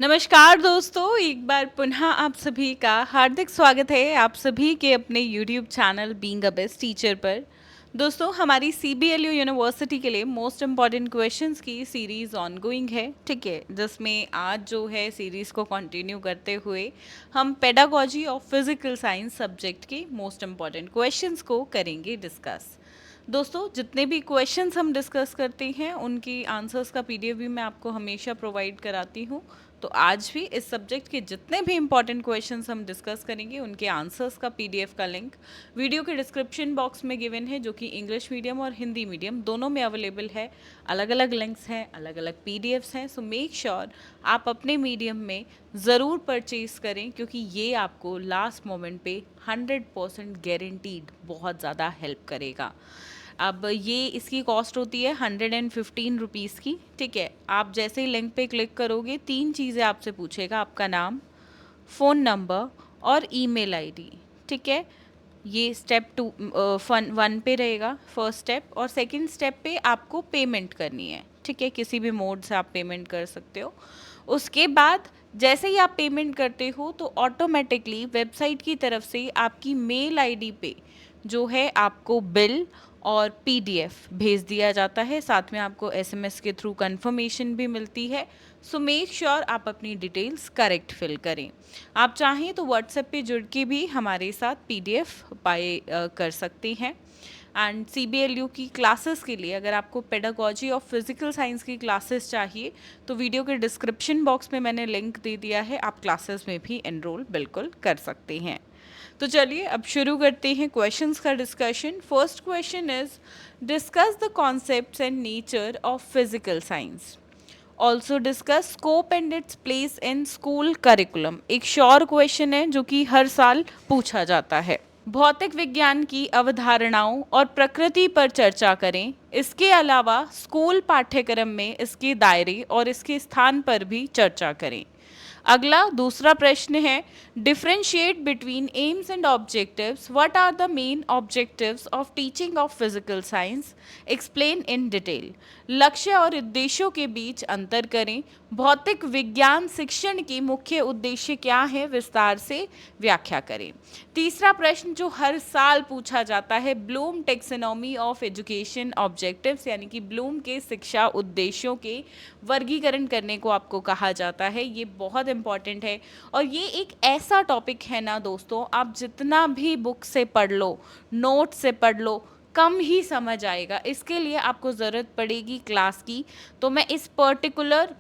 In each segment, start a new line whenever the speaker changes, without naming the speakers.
नमस्कार दोस्तों, एक बार पुनः आप सभी का हार्दिक स्वागत है आप सभी के अपने YouTube channel being a best teacher पर। दोस्तों, हमारी सीबीएलयू यूनिवर्सिटी के लिए मोस्ट इम्पॉर्टेंट क्वेश्चंस की सीरीज़ ऑनगोइंग है, ठीक है, जिसमें आज जो है सीरीज़ को कंटिन्यू करते हुए हम pedagogy of physical science subject के मोस्ट इम्पॉर्टेंट क्वेश्चंस को करेंगे डिस्कस। दोस्तों, जितने भी क्वेश्चंस हम डिस्कस करते हैं उनकी आंसर्स का पीडीएफ भी मैं आपको हमेशा प्रोवाइड कराती हूँ। तो आज भी इस सब्जेक्ट के जितने भी इंपॉर्टेंट क्वेश्चंस हम डिस्कस करेंगे उनके आंसर्स का पीडीएफ का लिंक वीडियो के डिस्क्रिप्शन बॉक्स में गिवन है, जो कि इंग्लिश मीडियम और हिंदी मीडियम दोनों में अवेलेबल है। अलग अलग लिंक्स हैं, अलग अलग पीडीएफ्स हैं, सो मेक श्योर आप अपने मीडियम में ज़रूर परचेज करें, क्योंकि ये आपको लास्ट मोमेंट पे 100% गारंटीड बहुत ज़्यादा हेल्प करेगा। अब ये इसकी कॉस्ट होती है 115 रुपीज़ की, ठीक है। आप जैसे ही लिंक पे क्लिक करोगे 3 चीज़ें आपसे पूछेगा, आपका नाम, फ़ोन नंबर और ईमेल आईडी, ठीक है। ये स्टेप 1 पे रहेगा, फर्स्ट स्टेप। और सेकंड स्टेप पे आपको पेमेंट करनी है, ठीक है, किसी भी मोड से आप पेमेंट कर सकते हो। उसके बाद जैसे ही आप पेमेंट करते हो तो ऑटोमेटिकली वेबसाइट की तरफ से आपकी मेल आईडी पे जो है आपको बिल और पीडीएफ भेज दिया जाता है, साथ में आपको एसएमएस के थ्रू कंफर्मेशन भी मिलती है। सो मेक श्योर आप अपनी डिटेल्स करेक्ट फिल करें। आप चाहें तो व्हाट्सएप पे जुड़ के भी हमारे साथ पीडीएफ कर सकते हैं। एंड सीबीएलयू की क्लासेस के लिए अगर आपको पेडागोजी ऑफ फिजिकल साइंस की क्लासेस चाहिए तो वीडियो के डिस्क्रिप्शन बॉक्स में मैंने लिंक दे दिया है, आप क्लासेस में भी एनरोल बिल्कुल कर सकते हैं। तो चलिए अब शुरू करते हैं क्वेश्चंस का discussion. First question is discuss the concepts and nature of physical science. Also discuss scope and its place in school curriculum. एक श्योर क्वेश्चन है जो कि हर साल पूछा जाता है। भौतिक विज्ञान की अवधारणाओं और प्रकृति पर चर्चा करें। इसके अलावा स्कूल पाठ्यक्रम में इसके दायरे और इसके स्थान पर भी चर्चा करें। अगला दूसरा प्रश्न है differentiate between aims and objectives. What are the main objectives of teaching of physical science, explain in detail. लक्ष्य और उद्देश्यों के बीच अंतर करें। भौतिक विज्ञान शिक्षण के मुख्य उद्देश्य क्या है, विस्तार से व्याख्या करें। तीसरा प्रश्न जो हर साल पूछा जाता है, Bloom taxonomy of education objectives, यानी कि ब्लूम के शिक्षा उद्देश्यों के वर्गीकरण करने को आपको कहा जाता है। ये बहुत इंपॉर्टेंट है और ये एक ऐसा टॉपिक है ना दोस्तों, आप जितना भी बुक से पढ़ लो, नोट से पढ़ लो, कम ही समझ आएगा। इसके लिए आपको ज़रूरत पड़ेगी क्लास की। तो मैं इस पर्टिकुलर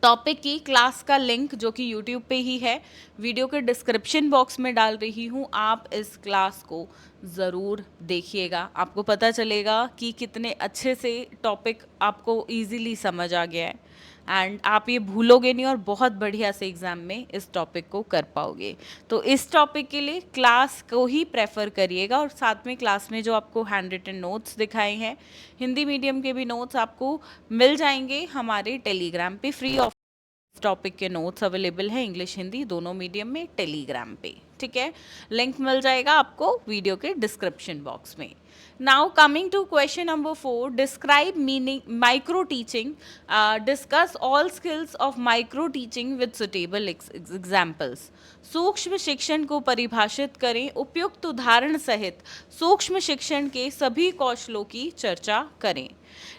टॉपिक की क्लास का लिंक जो कि यूट्यूब पे ही है, वीडियो के डिस्क्रिप्शन बॉक्स में डाल रही हूँ। आप इस क्लास को ज़रूर देखिएगा, आपको पता चलेगा कि कितने अच्छे से टॉपिक आपको इजीली समझ आ गया है एंड आप ये भूलोगे नहीं और बहुत बढ़िया से एग्ज़ाम में इस टॉपिक को कर पाओगे। तो इस टॉपिक के लिए क्लास को ही प्रेफर करिएगा और साथ में क्लास में जो आपको हैंड रिटन नोट्स दिखाए हैं, हिंदी मीडियम के भी नोट्स आपको मिल जाएंगे हमारे टेलीग्राम पे। फ्री ऑफ टॉपिक के नोट्स अवेलेबल हैं इंग्लिश हिंदी दोनों मीडियम में टेलीग्राम पे, ठीक है। लिंक मिल जाएगा आपको वीडियो के डिस्क्रिप्शन बॉक्स में। Now coming to question number 4, describe meaning micro teaching. Discuss all skills of micro teaching with suitable examples. सूक्ष्म शिक्षण को परिभाषित करें, उपयुक्त उदाहरण सहित सूक्ष्म शिक्षण के सभी कौशलों की चर्चा करें।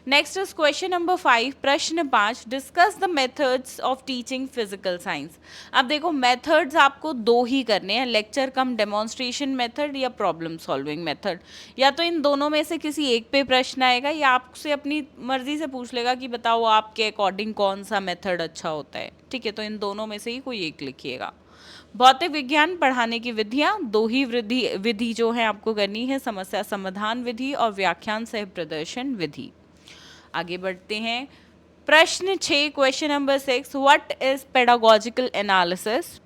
नेक्स्ट इज क्वेश्चन नंबर 5, प्रश्न 5, discuss the methods of teaching physical science. अब देखो मेथड्स आपको दो ही करने हैं, लेक्चर कम डेमोन्स्ट्रेशन मेथड या प्रॉब्लम सॉल्विंग मेथड। या तो इन दोनों में से किसी एक पे प्रश्न आएगा या आपसे अपनी मर्जी से पूछ लेगा कि बताओ आपके अकॉर्डिंग कौन सा मेथड अच्छा होता है, ठीक है। तो इन दोनों में से ही कोई एक लिखिएगा। भौतिक विज्ञान पढ़ाने की विधियां दो ही विधि जो है आपको करनी है, समस्या समाधान विधि और व्याख्यान सह प्रदर्शन विधि। आगे बढ़ते हैं। प्रश्न 6, question number 6, what is pedagogical analysis.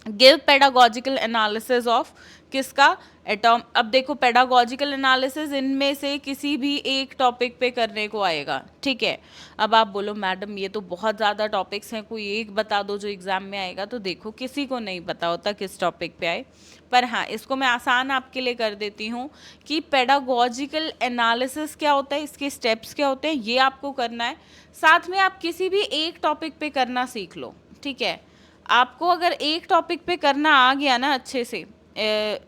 Give pedagogical analysis of किसका, अब देखो पेडागोजिकल एनालिसिस इनमें से किसी भी एक टॉपिक पे करने को आएगा, ठीक है। अब आप बोलो मैडम ये तो बहुत ज़्यादा टॉपिक्स हैं, कोई एक बता दो जो एग्ज़ाम में आएगा, तो देखो किसी को नहीं पता होता किस टॉपिक पे आए। पर हाँ, इसको मैं आसान आपके लिए कर देती हूँ कि पेडागोजिकल एनालिसिस क्या होता है, इसके स्टेप्स क्या होते हैं, ये आपको करना है। साथ में आप किसी भी एक टॉपिक पे करना सीख लो, ठीक है। आपको अगर एक टॉपिक पे करना आ गया ना अच्छे से,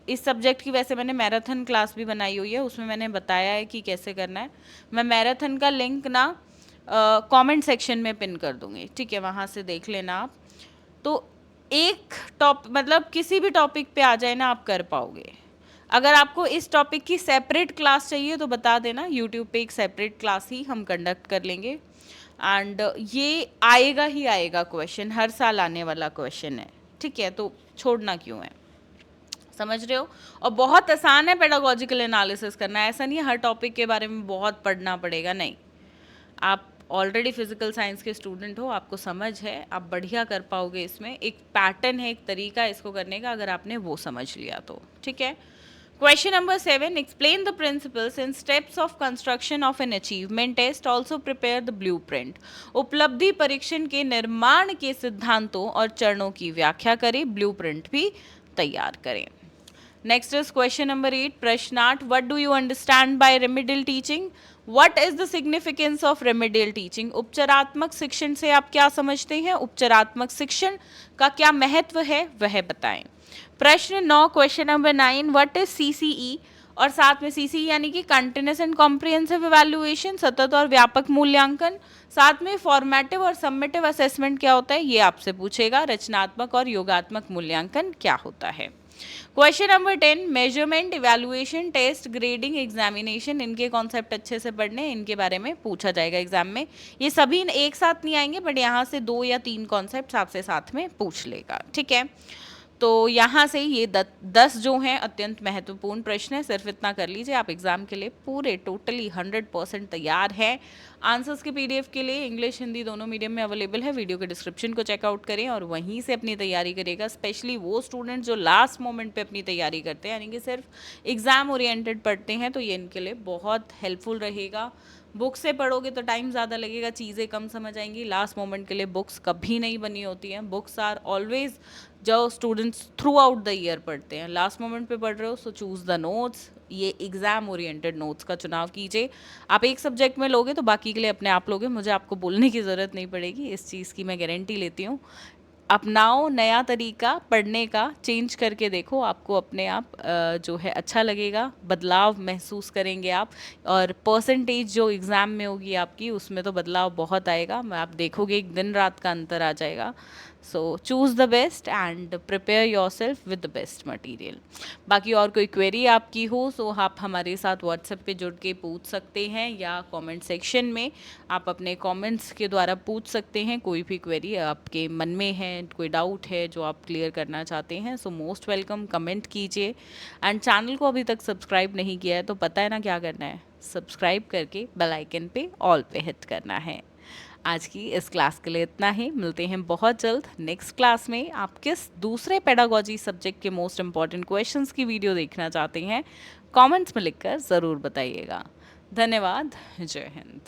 इस सब्जेक्ट की वैसे मैंने मैराथन क्लास भी बनाई हुई है, उसमें मैंने बताया है कि कैसे करना है। मैं मैराथन का लिंक ना कमेंट सेक्शन में पिन कर दूंगी, ठीक है, वहाँ से देख लेना आप। तो एक मतलब किसी भी टॉपिक पे आ जाए ना, आप कर पाओगे। अगर आपको इस टॉपिक की सेपरेट क्लास चाहिए तो बता देना, यूट्यूब पे एक सेपरेट क्लास ही हम कंडक्ट कर लेंगे। एंड ये आएगा ही आएगा क्वेश्चन, हर साल आने वाला क्वेश्चन है, ठीक है, तो छोड़ना क्यों है, समझ रहे हो। और बहुत आसान है पेडागोजिकल एनालिसिस करना, ऐसा नहीं है हर टॉपिक के बारे में बहुत पढ़ना पड़ेगा, नहीं। आप ऑलरेडी फिजिकल साइंस के स्टूडेंट हो, आपको समझ है, आप बढ़िया कर पाओगे। इसमें एक पैटर्न है, एक तरीका है इसको करने का, अगर आपने वो समझ लिया तो, ठीक है। Question number 7, explain the principles and steps of construction of an achievement test, also prepare the blueprint. उपलब्धि परीक्षण के निर्माण के सिद्धांतों और चरणों की व्याख्या करें, ब्लूप्रिंट भी तैयार करें। Next is question number 8, प्रश्न 8, what do you understand by remedial teaching? What is the significance of remedial teaching? उपचारात्मक शिक्षण से आप क्या समझते हैं, उपचारात्मक शिक्षण का क्या महत्व है वह बताएं। प्रश्न 9, question number 9, what is CCE, और साथ में सीसीई यानी कि कंटिन्यूस एंड कॉम्प्रिहेंसिव इवैल्यूएशन, सतत और व्यापक मूल्यांकन। साथ में फॉर्मेटिव और सबमिटिव असेसमेंट क्या होता है ये आपसे पूछेगा। रचनात्मक और योगात्मक मूल्यांकन क्या होता है। Question number 10, measurement, evaluation, test, grading, examination, इनके कॉन्सेप्ट अच्छे से पढ़ने, इनके बारे में पूछा जाएगा एग्जाम में। ये सभी एक साथ नहीं आएंगे, बट यहाँ से 2 या 3 कॉन्सेप्ट आपसे साथ में पूछ लेगा, ठीक है। तो यहाँ से ये 10 जो हैं अत्यंत महत्वपूर्ण प्रश्न है, सिर्फ इतना कर लीजिए, आप एग्जाम के लिए पूरे टोटली 100% तैयार है। आंसर्स के पीडीएफ के लिए इंग्लिश हिंदी दोनों मीडियम में अवेलेबल है, वीडियो के डिस्क्रिप्शन को चेकआउट करें और वहीं से अपनी तैयारी करेगा। स्पेशली वो स्टूडेंट जो लास्ट मोमेंट पे अपनी तैयारी करते हैं, यानी कि सिर्फ एग्ज़ाम ओरिएंटेड पढ़ते हैं, तो ये इनके लिए बहुत हेल्पफुल रहेगा। बुक से पढ़ोगे तो टाइम ज़्यादा लगेगा, चीज़ें कम समझ आएंगी। लास्ट मोमेंट के लिए बुक्स कभी नहीं बनी होती हैं, बुक्स आर ऑलवेज जो students through out the year पढ़ते हैं, लास्ट मोमेंट पे पढ़ रहे हो, सो चूज़ द नोट्स। ये एग्ज़ाम ओरिएंटेड नोट्स का चुनाव कीजिए। आप एक सब्जेक्ट में लोगे तो बाकी के लिए अपने आप लोगे, मुझे आपको बोलने की ज़रूरत नहीं पड़ेगी, इस चीज़ की मैं गारंटी लेती हूँ। अपनाओ नया तरीका पढ़ने का, चेंज करके देखो, आपको अपने आप जो है अच्छा लगेगा, बदलाव महसूस करेंगे आप। और परसेंटेज जो एग्ज़ाम में होगी आपकी, उसमें तो बदलाव बहुत आएगा, आप देखोगे एक दिन रात का अंतर आ जाएगा। सो choose the best and prepare your self with the best material. बाकी और कोई क्वेरी आपकी हो सो आप हमारे साथ व्हाट्सएप पे जुड़ के पूछ सकते हैं, या कमेंट सेक्शन में आप अपने कमेंट्स के द्वारा पूछ सकते हैं। कोई भी क्वेरी आपके मन में है, कोई डाउट है जो आप क्लियर करना चाहते हैं, सो मोस्ट वेलकम, कमेंट कीजिए। एंड चैनल को अभी तक सब्सक्राइब नहीं किया है तो पता है ना क्या करना है, सब्सक्राइब करके बेल आइकन पे ऑल पे हिट करना है। आज की इस क्लास के लिए इतना ही, मिलते हैं बहुत जल्द नेक्स्ट क्लास में। आप किस दूसरे पेडागोजी सब्जेक्ट के मोस्ट इंपॉर्टेंट क्वेश्चंस की वीडियो देखना चाहते हैं, कमेंट्स में लिखकर ज़रूर बताइएगा। धन्यवाद, जय हिंद।